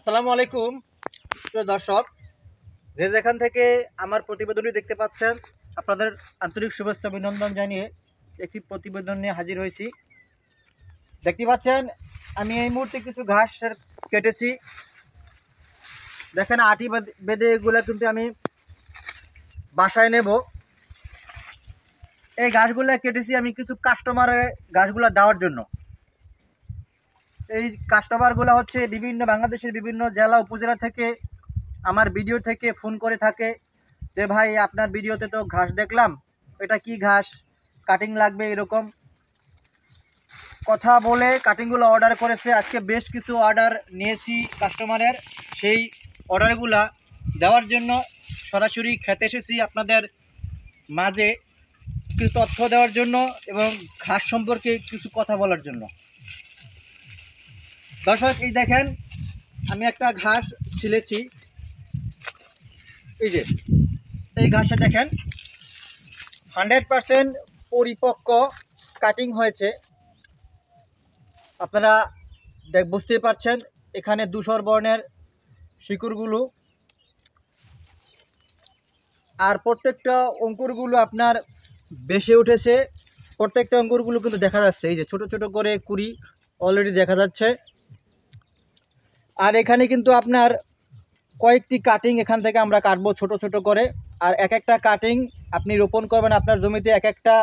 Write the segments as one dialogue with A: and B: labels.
A: আসসালামু আলাইকুম প্রিয় দর্শক, যে যেখান থেকে আমার প্রতিবেদনটি দেখতে পাচ্ছেন আপনাদের আন্তরিক শুভেচ্ছা অভিনন্দন জানিয়ে একটি প্রতিবেদন নিয়ে হাজির হয়েছি। দেখতে পাচ্ছেন আমি এই মুহূর্তে কিছু ঘাস কেটেছি। দেখেন আটি বেঁধে এগুলো কিন্তু আমি বাসায় নেব। এই ঘাসগুলো কেটেছি আমি কিছু কাস্টমারের ঘাসগুলো দেওয়ার জন্য। এই কাস্টমারগুলো হচ্ছে বিভিন্ন বাংলাদেশের বিভিন্ন জেলা উপজেলা থেকে আমার ভিডিও থেকে ফোন করে থাকে যে ভাই আপনার ভিডিওতে তো ঘাস দেখলাম, এটা কি ঘাস, কাটিং লাগবে, এরকম কথা বলে কাটিংগুলো অর্ডার করেছে। আজকে বেশ কিছু অর্ডার নিয়েছি কাস্টমারের, সেই অর্ডারগুলা দেওয়ার জন্য সরাসরি খেতে এসেছি আপনাদের মাঝে কিছু তথ্য দেওয়ার জন্য এবং ঘাস সম্পর্কে কিছু কথা বলার জন্য। দর্শক, এই দেখেন আমি একটা ঘাস ছিলেছি, এই যে এই ঘাসে দেখেন 100% পরিপক্ক কাটিং হয়েছে। আপনারা বুঝতেই পারছেন এখানে ধূসর বর্ণের শিকড়গুলো, আর প্রত্যেকটা অঙ্কুরগুলো আপনার বেশি উঠেছে। প্রত্যেকটা অঙ্কুরগুলো কিন্তু দেখা যাচ্ছে, এই যে ছোট ছোট করে কুড়ি অলরেডি দেখা যাচ্ছে। আর এখানে কিন্তু আপনার কয়েকটি কাটিং এখান থেকে আমরা কাটবো ছোট ছোট করে। আর এক একটা কাটিং আপনি রোপণ করবেন আপনার জমিতে, এক একটা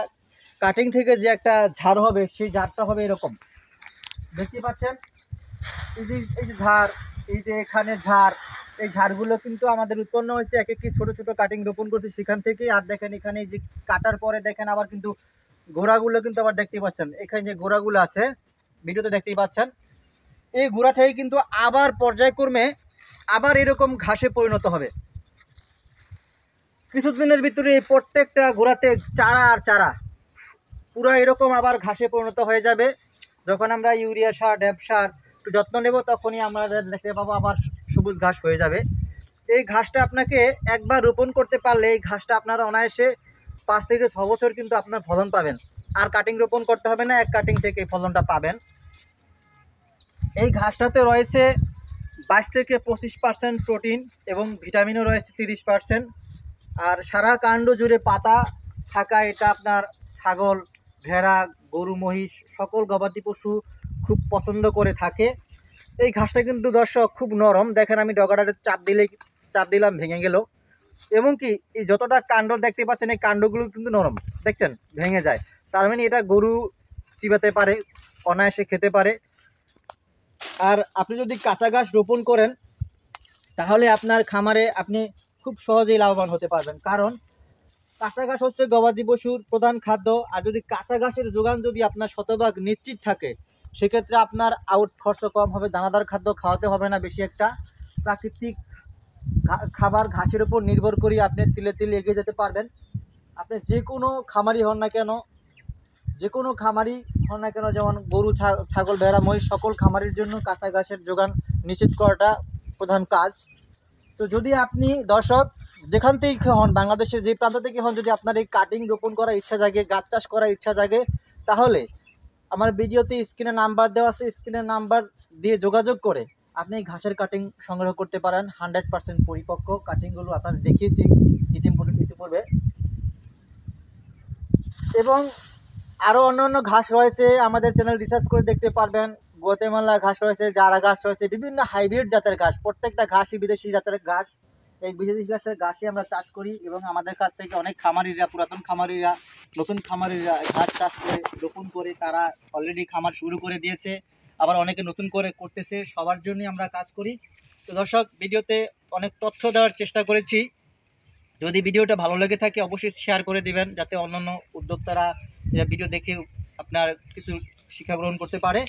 A: কাটিং থেকে যে একটা ঝাড় হবে সেই ঝাড়টা হবে এরকম। দেখতে পাচ্ছেন এই যে ঝাড়, এই যে এখানে ঝাড়, এই ঝাড়গুলো কিন্তু আমাদের উৎপন্ন হয়েছে এক একটি ছোট ছোট কাটিং রোপণ করছি সেখান থেকেই। আর দেখেন এখানে যে কাটার পরে দেখেন আবার কিন্তু গোড়াগুলো কিন্তু আবার দেখতে পাচ্ছেন, এখানে যে গোড়াগুলো আছে ভিডিওতে দেখতেই পাচ্ছেন, এই গোড়া থেকে কিন্তু আবার পর্যায়ক্রমে আবার এরকম ঘাসে পরিণত হবে। কিছুদিনের ভিতরে এই প্রত্যেকটা গোড়াতে চারা আর চারা পুরো এরকম আবার ঘাসে পরিণত হয়ে যাবে। যখন আমরা ইউরিয়া সার, ড্যাপ সার একটু যত্ন নেব তখনই আমরা দেখতে পাবো আবার সবুজ ঘাস হয়ে যাবে। এই ঘাসটা আপনাকে একবার রোপণ করতে পারলে এই ঘাসটা আপনারা অনায়াসে 5 থেকে 6 বছর কিন্তু আপনার ফলন পাবেন। আর কাটিং রোপণ করতে হবে না, এক কাটিং থেকে ফলনটা পাবেন। এই ঘাসটাতে রয়েছে 22 থেকে 25% প্রোটিন এবং ভিটামিনও রয়েছে 30%। আর সারা কাণ্ড জুড়ে পাতা থাকা এটা আপনার ছাগল, ভেড়া, গরু, মহিষ সকল গবাদি পশু খুব পছন্দ করে থাকে। এই ঘাসটা কিন্তু দর্শক খুব নরম, দেখেন আমি ডগাটাতে চাপ দিলাম ভেঙে গেল। এবং কি এই যতটা কাণ্ড দেখতে পাচ্ছেন এই কাণ্ডগুলো কিন্তু নরম, দেখছেন ভেঙে যায়। তার মানে এটা গরু চিবাতে পারে, অনায়াসে খেতে পারে। আর আপনি যদি কাঁচা ঘাস রোপণ করেন তাহলে আপনার খামারে আপনি খুব সহজেই লাভবান হতে পারবেন, কারণ কাঁচা ঘাস হচ্ছে গবাদি পশুর প্রধান খাদ্য। আর যদি কাঁচা ঘাসের যোগান যদি আপনার শতভাগ নিশ্চিত থাকে সেক্ষেত্রে আপনার আউট খরচ কম হবে, দানাদার খাদ্য খাওয়াতে হবে না বেশি একটা। প্রাকৃতিক খাবার ঘাসের উপর নির্ভর করে আপনি তিলে তিলে এগিয়ে যেতে পারবেন। আপনি যে কোনো খামারি হন না কেন, যেমন গরু, ছাগল, ভেড়া, মহিষ সকল খামারির জন্য কাঁচা ঘাসের যোগান নিশ্চিত করাটা প্রধান কাজ। তো যদি আপনি দর্শক যেখান থেকে হন, বাংলাদেশের যে প্রান্ত থেকে হন, যদি আপনার এই কাটিং রোপণ করার ইচ্ছা জাগে, গাছ চাষ করার ইচ্ছা জাগে, তাহলে আমার ভিডিওতে স্ক্রিনে নাম্বার দেওয়া আছে, স্ক্রিনের নাম্বার দিয়ে যোগাযোগ করে আপনি এই ঘাসের কাটিং সংগ্রহ করতে পারেন। 100% পরিপক্ক কাটিংগুলো আপনাদের দেখিয়েছি ইতিপূর্বে। এবং আরও অন্যান্য ঘাস রয়েছে, আমাদের চ্যানেল রিসার্চ করে দেখতে পারবেন। গুয়াতেমালা ঘাস রয়েছে, জারা ঘাস রয়েছে, বিভিন্ন হাইব্রিড জাতের ঘাস। প্রত্যেকটা ঘাসই বিদেশি জাতের ঘাস। এই বিদেশি ঘাসই আমরা চাষ করি এবং আমাদের কাছ থেকে অনেক খামারিরা, পুরাতন খামারিরা, নতুন খামারিরা ঘাস চাষ করে রোপণ করে তারা অলরেডি খামার শুরু করে দিয়েছে, আবার অনেকে নতুন করে করতেছে। সবার জন্যই আমরা কাজ করি। তো দর্শক, ভিডিওতে অনেক তথ্য দেওয়ার চেষ্টা করেছি। যদি ভিডিওটা ভালো লেগে থাকে অবশ্যই শেয়ার করে দিবেন, যাতে অন্যান্য উদ্যোক্তারা ভিডিও দেখে আপনার কিছু শিক্ষা গ্রহণ করতে পারে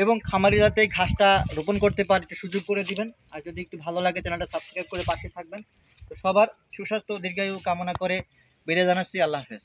A: এবং খামারি যাতে ঘাসটা রোপণ করতে পারে একটু সুযোগ করে দিবেন। আর যদি একটু ভালো লাগে চ্যানেলটা সাবস্ক্রাইব করে পাশে থাকবেন। তো সবার সুস্বাস্থ্য ও দীর্ঘায়ু কামনা করে বিদায় জানাচ্ছি। আল্লাহ হাফেজ।